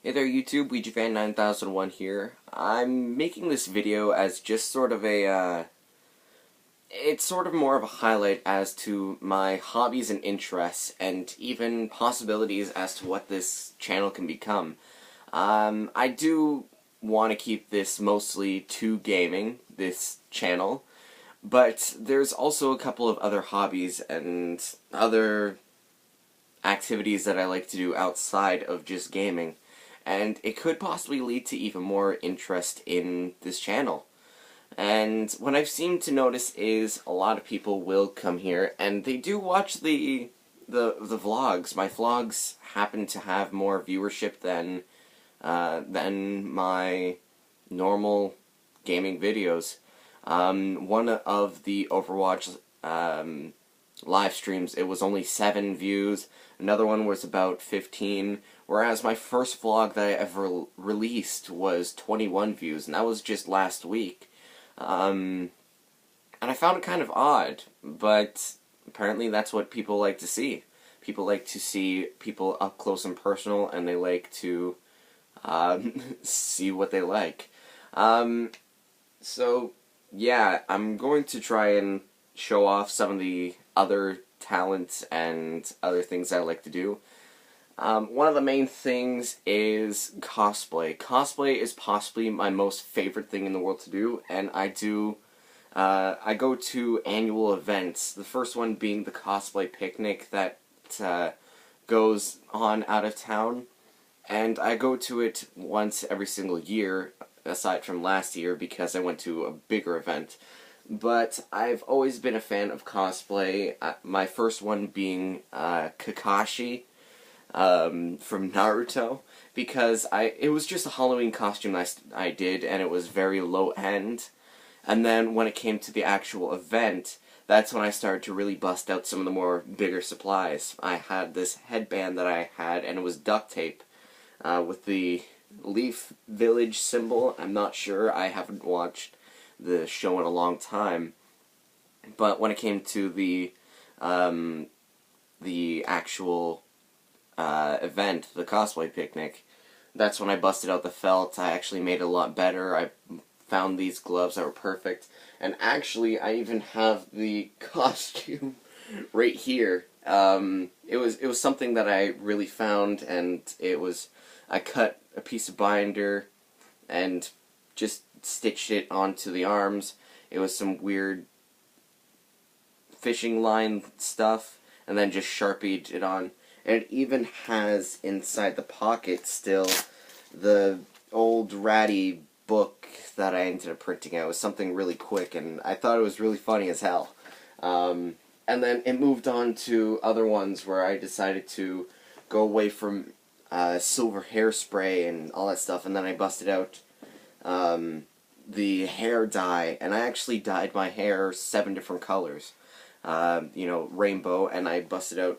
Hey there YouTube, WouijaFan9001 here. I'm making this video as just sort of it's sort of more of a highlight as to my hobbies and interests, and even possibilities as to what this channel can become. I do want to keep this mostly to gaming, this channel, but there's also a couple of other hobbies and other activities that I like to do outside of just gaming. And it could possibly lead to even more interest in this channel. And what I've seemed to notice is a lot of people will come here and they do watch the vlogs. My vlogs happen to have more viewership than my normal gaming videos. One of the Overwatch live streams, it was only 7 views. Another one was about 15, whereas my first vlog that I ever released was 21 views, and that was just last week. And I found it kind of odd, but apparently that's what people like to see. People like to see people up close and personal, and they like to see what they like. So, yeah, I'm going to try and show off some of the other talents and other things I like to do. One of the main things is cosplay. Cosplay is possibly my most favorite thing in the world to do, and I go to annual events. The first one being the cosplay picnic that goes on out of town, and I go to it once every single year, aside from last year because I went to a bigger event. But I've always been a fan of cosplay, my first one being Kakashi from Naruto, because it was just a Halloween costume I did, and it was very low-end. And then when it came to the actual event, that's when I started to really bust out some of the more bigger supplies. I had this headband that I had, and it was duct tape with the Leaf Village symbol. I'm not sure, I haven't watched the show in a long time, but when it came to the actual event, the cosplay picnic, that's when I busted out the felt. I actually made it a lot better. I found these gloves that were perfect, and actually I even have the costume right here. It was something that I really found, and I cut a piece of binder and just stitched it onto the arms. It was some weird fishing line stuff, and then just Sharpied it on. And it even has inside the pocket still the old ratty book that I ended up printing out. It was something really quick, and I thought it was really funny as hell. And then it moved on to other ones where I decided to go away from silver hairspray and all that stuff, and then I busted out the hair dye, and I actually dyed my hair 7 different colors, rainbow, and I busted out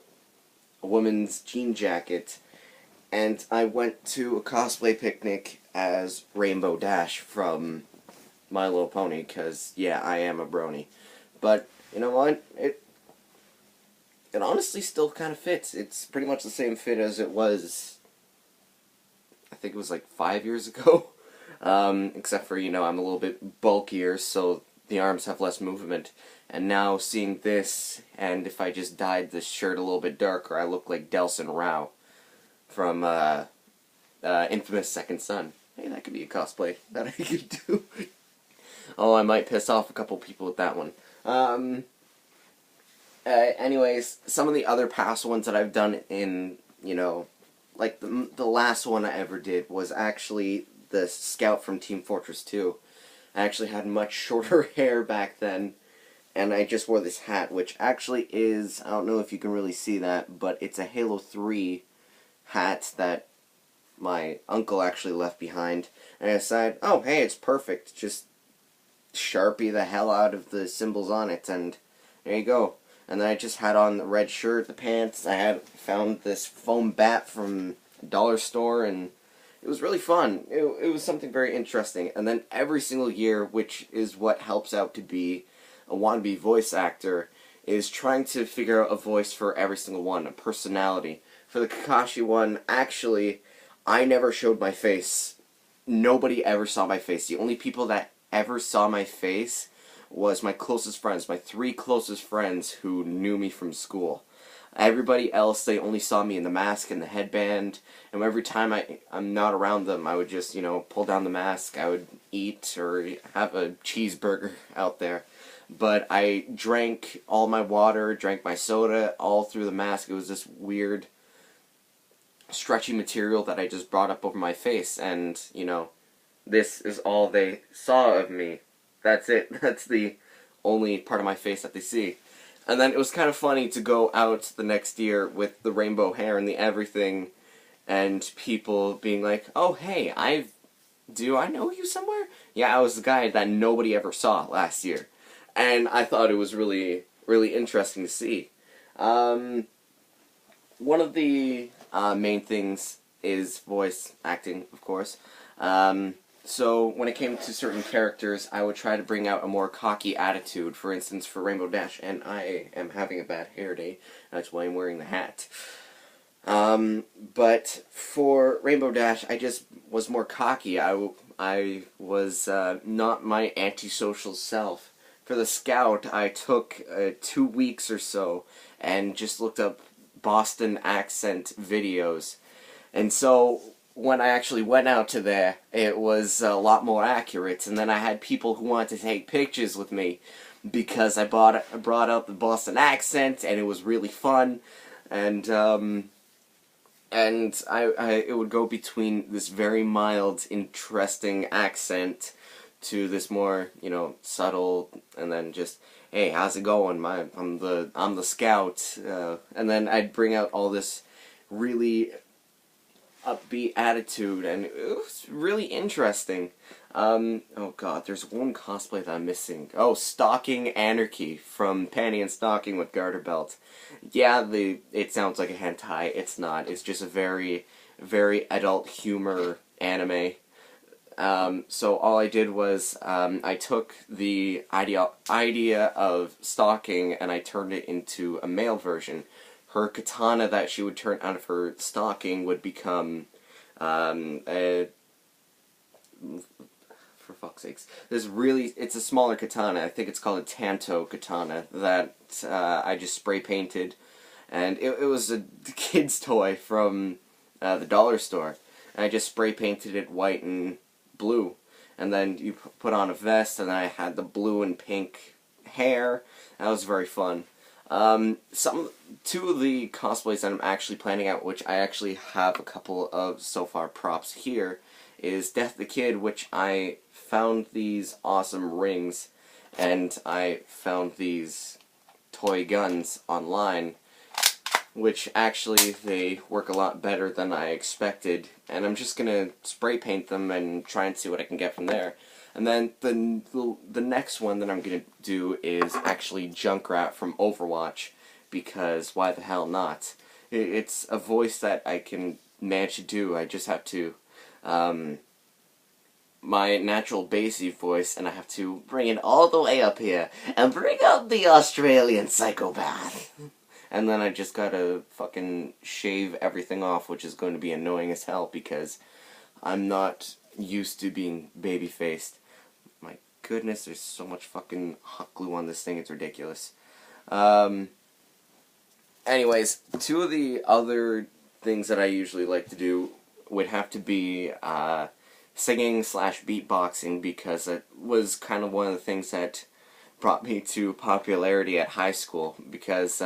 a woman's jean jacket, and I went to a cosplay picnic as Rainbow Dash from My Little Pony, because, yeah, I am a brony. But, you know what, it honestly still kind of fits. It's pretty much the same fit as it was, I think it was like 5 years ago. Except for, I'm a little bit bulkier, so the arms have less movement. And now seeing this, and if I just dyed this shirt a little bit darker, I look like Delson Rao from Infamous Second Son. Hey, that could be a cosplay that I could do. Oh, I might piss off a couple people with that one. Anyways, some of the other past ones that I've done in, like the last one I ever did was actually the Scout from Team Fortress 2. I actually had much shorter hair back then, and I just wore this hat, which actually is, I don't know if you can really see that, but it's a Halo 3 hat that my uncle actually left behind. And I decided, oh, hey, it's perfect. Just Sharpie the hell out of the symbols on it, and there you go. And then I just had on the red shirt, the pants. I had found this foam bat from a dollar store, and it was really fun. It was something very interesting. And then every single year, which is what helps out to be a wannabe voice actor, is trying to figure out a voice for every single one, a personality. For the Kakashi one, actually, I never showed my face. Nobody ever saw my face. The only people that ever saw my face was my closest friends, my 3 closest friends who knew me from school. Everybody else, they only saw me in the mask and the headband, and every time I'm not around them, I would just, pull down the mask, I would eat or have a cheeseburger out there. But I drank all my water, drank my soda, all through the mask. It was this weird, stretchy material that I just brought up over my face, and, this is all they saw of me. That's it. That's the only part of my face that they see. And then it was kind of funny to go out the next year with the rainbow hair and the everything, and people being like, "Oh, hey, do I know you somewhere?" Yeah, I was the guy that nobody ever saw last year. And I thought it was really, really interesting to see. One of the main things is voice acting, of course. So when it came to certain characters, I would try to bring out a more cocky attitude. For instance, for Rainbow Dash, and I am having a bad hair day, that's why I'm wearing the hat. But for Rainbow Dash, I just was more cocky. I was not my antisocial self. For the Scout, I took 2 weeks or so and just looked up Boston accent videos. And so when I actually went out to there, it was a lot more accurate. And then I had people who wanted to take pictures with me because I brought out the Boston accent, and it was really fun. And it would go between this very mild, interesting accent to this more, subtle, and then just, "Hey, how's it going? I'm the Scout," and then I'd bring out all this really upbeat attitude, and it was really interesting. Oh god, there's one cosplay that I'm missing. Oh, Stalking Anarchy from Panty and Stocking with Garter Belt. Yeah, it sounds like a hentai. It's not. It's just a very, very adult humor anime. So all I did was, I took the idea of stalking and I turned it into a male version. Her katana that she would turn out of her stocking would become, for fuck's sakes, it's a smaller katana. I think it's called a Tanto katana that I just spray painted, and it was a kid's toy from the dollar store. And I just spray painted it white and blue, and then you put on a vest, and I had the blue and pink hair. That was very fun. Two of the cosplays that I'm actually planning out, which I actually have a couple of so far props here, is Death the Kid, which I found these awesome rings, and I found these toy guns online, which actually they work a lot better than I expected, and I'm just gonna spray paint them and try and see what I can get from there. And then the next one that I'm gonna do is actually Junkrat from Overwatch, because why the hell not? It's a voice that I can manage to do. I just have to my natural bassy voice, and I have to bring it all the way up here and bring out the Australian psychopath. And then I just gotta fucking shave everything off, which is going to be annoying as hell because I'm not used to being baby-faced. My goodness, there's so much fucking hot glue on this thing, it's ridiculous. Anyways, two of the other things that I usually like to do would have to be singing / beatboxing, because it was kind of one of the things that brought me to popularity at high school, because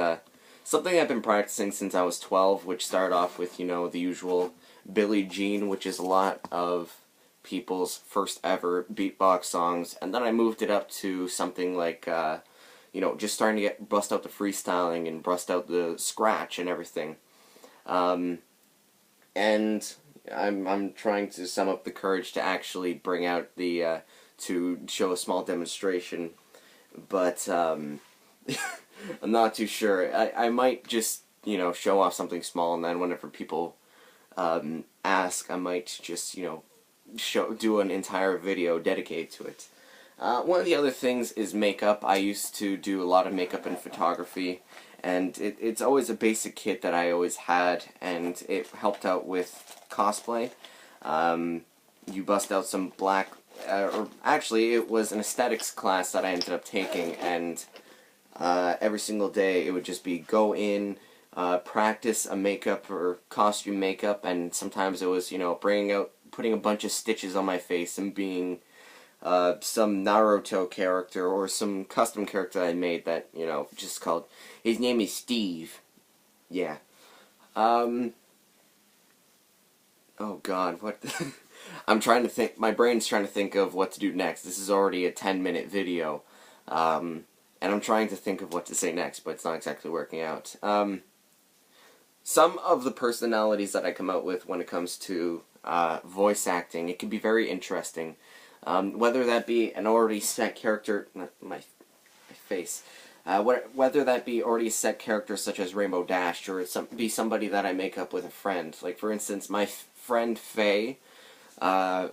something I've been practicing since I was 12, which started off with, the usual Billie Jean, which is a lot of people's first ever beatbox songs, and then I moved it up to something like, just starting to bust out the freestyling and bust out the scratch and everything. And I'm trying to sum up the courage to actually bring out to show a small demonstration, but, I'm not too sure. I might just, show off something small, and then whenever people ask, I might just, do an entire video dedicated to it. One of the other things is makeup. I used to do a lot of makeup and photography, and it's always a basic kit that I always had, and it helped out with cosplay. You bust out some black, or actually it was an aesthetics class that I ended up taking, and every single day it would just be go in, practice a makeup or costume makeup, and sometimes it was, putting a bunch of stitches on my face and being some Naruto character or some custom character I made that, just called, his name is Steve. Yeah. Oh god, what? I'm trying to think, my brain's trying to think of what to do next. This is already a 10-minute video, and I'm trying to think of what to say next, but it's not exactly working out. Some of the personalities that I come out with when it comes to voice acting, it can be very interesting. Whether that be an already set character, not my face, whether that be already set characters such as Rainbow Dash, or be somebody that I make up with a friend. Like, for instance, my friend Faye,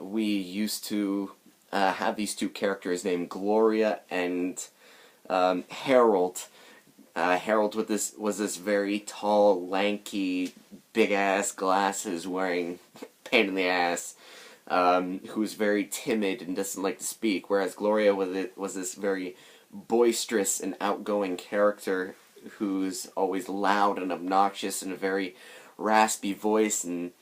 we used to have these two characters named Gloria and Harold. Harold was this very tall, lanky, big-ass glasses wearing pain in the ass, who's very timid and doesn't like to speak, whereas Gloria was this very boisterous and outgoing character who's always loud and obnoxious and a very raspy voice, and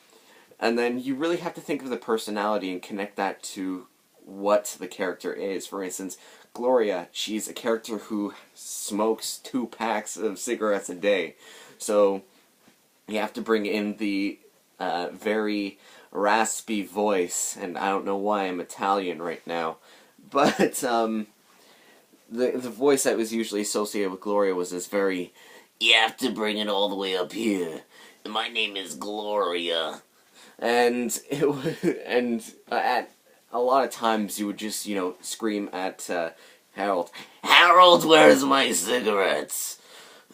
then you really have to think of the personality and connect that to what the character is. For instance, Gloria, she's a character who smokes 2 packs of cigarettes a day, so you have to bring in the very raspy voice, and I don't know why I'm Italian right now, but the voice that was usually associated with Gloria was this very, you have to bring it all the way up here, my name is Gloria, and at a lot of times you would just, scream at Harold, Harold, where's my cigarettes?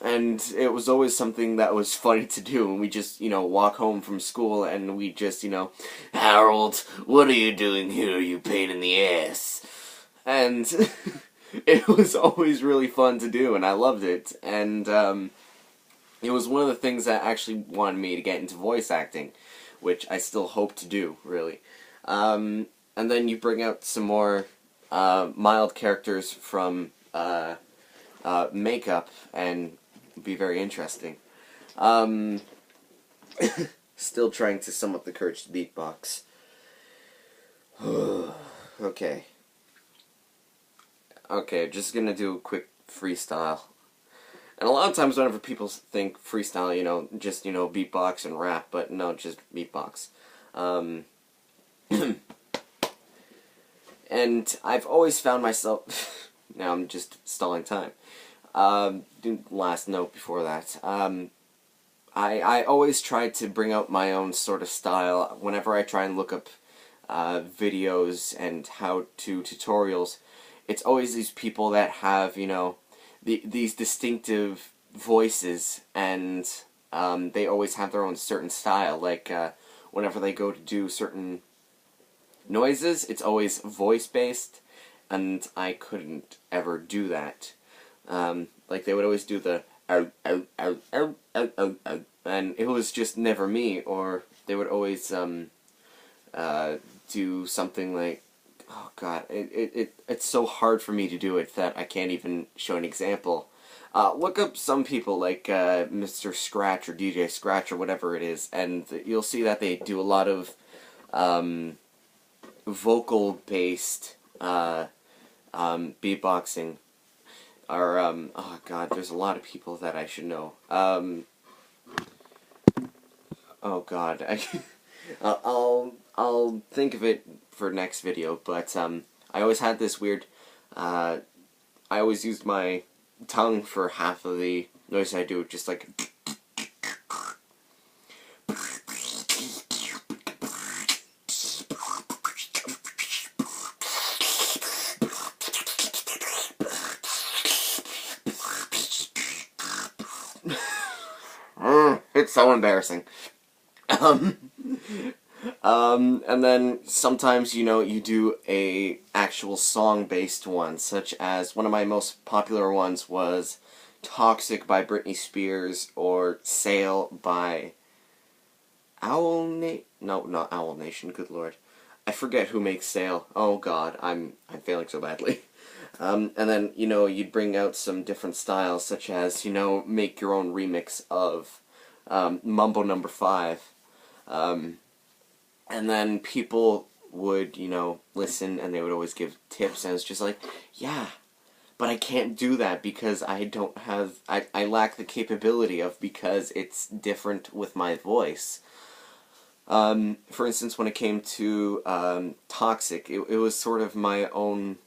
And it was always something that was funny to do, and we just, walk home from school, and we just, Harold, what are you doing here, you pain in the ass? And it was always really fun to do, and I loved it, and it was one of the things that actually wanted me to get into voice acting, which I still hope to do, really. And then you bring out some more mild characters from makeup, and be very interesting. Still trying to sum up the courage to beatbox. Okay. Okay, just gonna do a quick freestyle. And a lot of times whenever people think freestyle, just, beatbox and rap, but no, just beatbox. And I've always found myself... now I'm just stalling time. Last note before that. I always try to bring out my own sort of style whenever I try and look up videos and how-to tutorials. It's always these people that have, these distinctive voices, and they always have their own certain style. Like, whenever they go to do certain noises, it's always voice-based, and I couldn't ever do that. Like, they would always do the ow, ow, ow, ow, ow, ow, ow, and it was just never me. Or they would always do something like, oh god, it's so hard for me to do it that I can't even show an example. Look up some people like Mr. Scratch or DJ Scratch or whatever it is, and you'll see that they do a lot of vocal-based beatboxing. Or, oh god, there's a lot of people that I should know. Oh god, I'll think of it for next video, but, I always had this weird, I always used my tongue for half of the noise I do, just like... It's so embarrassing. And then sometimes, you do a actual song-based one, such as one of my most popular ones was Toxic by Britney Spears, or Sail by No, not Owl Nation, good lord. I forget who makes Sail. Oh god, I'm failing so badly. And then, you'd bring out some different styles, such as, make your own remix of Mumbo Number 5. And then people would, listen, and they would always give tips, and it's just like, yeah, but I can't do that because I don't have, I lack the capability of, because it's different with my voice. For instance, when it came to Toxic, it was sort of my own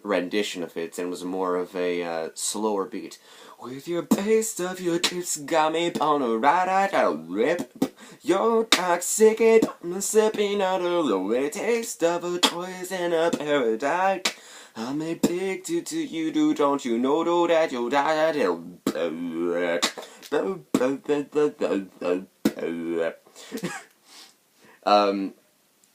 rendition of it, and it was more of a slower beat. With your bass stuff, your tips got me on a ride, I rip. You're toxic and I'm sipping out of the way taste of a poison of paradise. I'm a big to you, do don't you know though that you'll die.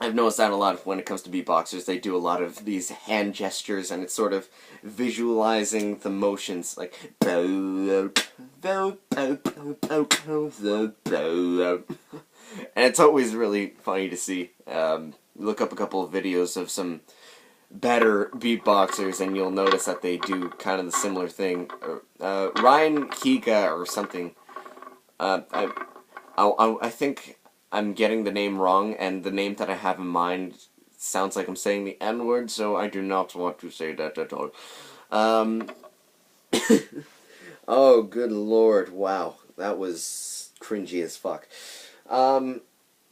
I've noticed that a lot when it comes to beatboxers. They do a lot of these hand gestures, and it's sort of visualizing the motions, like and it's always really funny to see. Look up a couple of videos of some better beatboxers, and you'll notice that they do kind of the similar thing. Ryan Higa or something. I think I'm getting the name wrong, and the name that I have in mind sounds like I'm saying the N-word, so I do not want to say that at all. Oh, good lord, wow. That was cringy as fuck.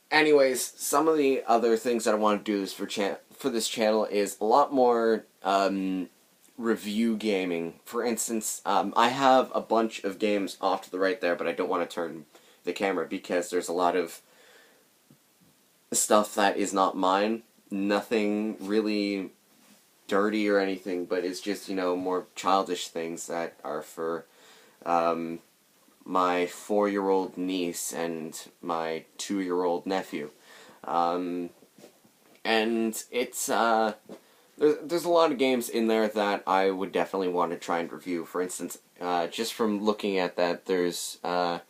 Anyways, some of the other things that I want to do for this channel is a lot more review gaming. For instance, I have a bunch of games off to the right there, but I don't want to turn the camera because there's a lot of stuff that is not mine. Nothing really dirty or anything, but it's just, more childish things that are for my 4-year-old niece and my 2-year-old nephew. And it's, there's a lot of games in there that I would definitely want to try and review. For instance, just from looking at that, there's, I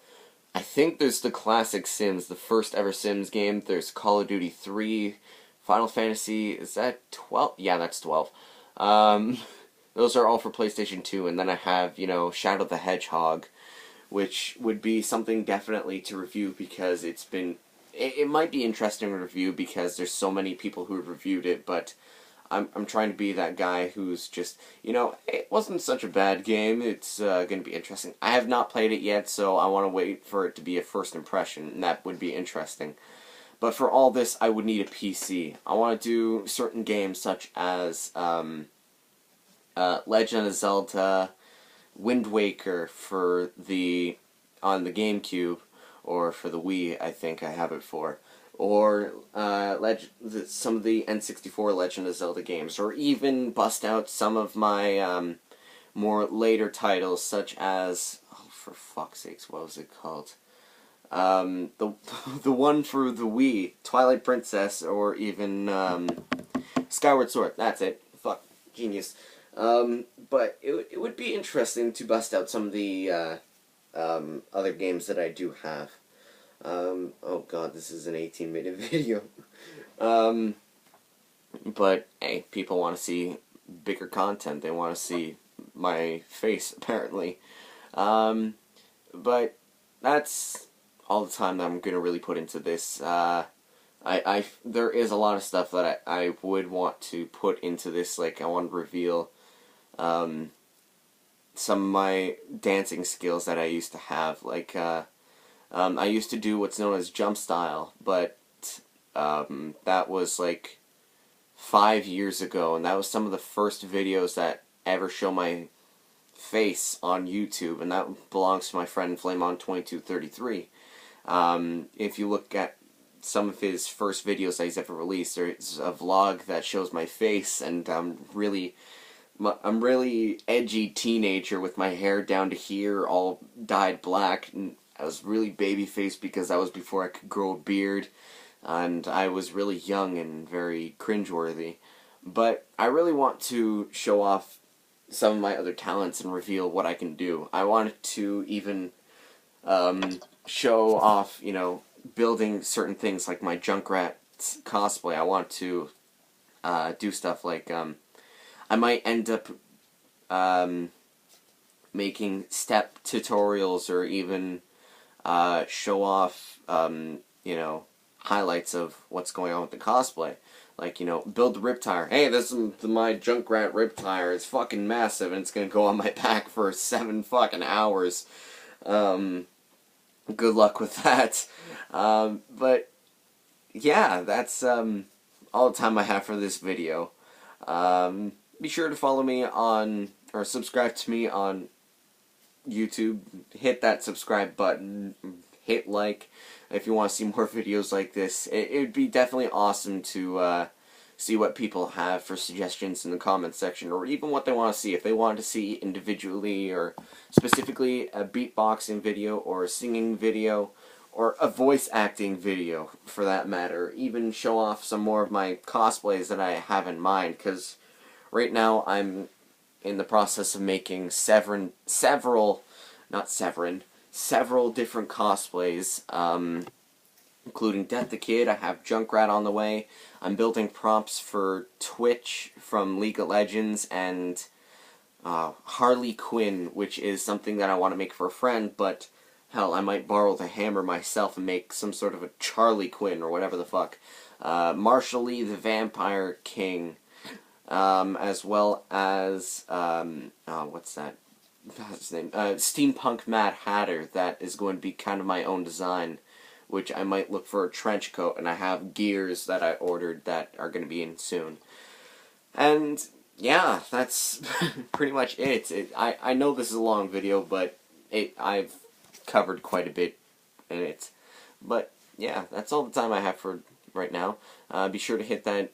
think there's the classic Sims, the first ever Sims game. There's Call of Duty 3, Final Fantasy, is that 12? Yeah, that's 12. Those are all for PlayStation 2, and then I have, Shadow the Hedgehog, which would be something definitely to review because it might be interesting to review because there's so many people who have reviewed it, but I'm trying to be that guy who's just, it wasn't such a bad game, it's going to be interesting. I have not played it yet, so I want to wait for it to be a first impression, and that would be interesting. But for all this, I would need a PC. I want to do certain games such as Legend of Zelda, Wind Waker on the GameCube, or for the Wii, I think I have it for. Or some of the N64 Legend of Zelda games, or even bust out some of my more later titles, such as, oh, for fuck's sakes, what was it called? The one for the Wii, Twilight Princess, or even Skyward Sword. That's it. Fuck, genius. But it would be interesting to bust out some of the other games that I do have. Oh god, this is an 18-minute video. But, hey, people want to see bigger content. They want to see my face, apparently. But that's all the time that I'm going to really put into this. There is a lot of stuff that I would want to put into this. Like, I want to reveal some of my dancing skills that I used to have. Like, I used to do what's known as jump style, but that was like 5 years ago, and that was some of the first videos that ever show my face on YouTube, and that belongs to my friend Flameon2233. If you look at some of his first videos that he's ever released, there's a vlog that shows my face, and I'm really edgy teenager with my hair down to here, all dyed black, and I was really baby-faced because that was before I could grow a beard, and I was really young and very cringeworthy. But I really want to show off some of my other talents and reveal what I can do. I wanted to even show off, building certain things like my Junkrat cosplay. I want to do stuff like I might end up making step tutorials or even show off highlights of what's going on with the cosplay. Like, build the rip tire. Hey, this is my Junkrat rip tire. It's fucking massive and it's gonna go on my back for 7 fucking hours. Good luck with that. But yeah, that's all the time I have for this video. Be sure to follow me on, or subscribe to me on YouTube. Hit that subscribe button. Hit like if you want to see more videos like this. It would be definitely awesome to see what people have for suggestions in the comments section, or even what they want to see. If they want to see individually or specifically a beatboxing video or a singing video or a voice acting video for that matter. Even show off some more of my cosplays that I have in mind, because right now I'm in the process of making several different cosplays, including Death the Kid. I have Junkrat on the way. I'm building props for Twitch from League of Legends, and Harley Quinn, which is something that I want to make for a friend, but hell, I might borrow the hammer myself and make some sort of a Charlie Quinn or whatever the fuck. Marshall Lee, the Vampire King, as well as, what's that? That's his name. Steampunk Mad Hatter. That is going to be kind of my own design, which I might look for a trench coat, and I have gears that I ordered that are going to be in soon. And yeah, that's pretty much it. I know this is a long video, but I've covered quite a bit in it. But yeah, that's all the time I have for right now. Be sure to hit that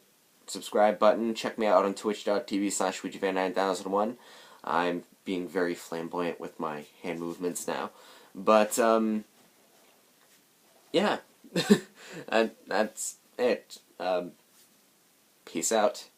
subscribe button. Check me out on twitch.tv/WouijaFan9001. I'm being very flamboyant with my hand movements now. But, yeah. That's it. Peace out.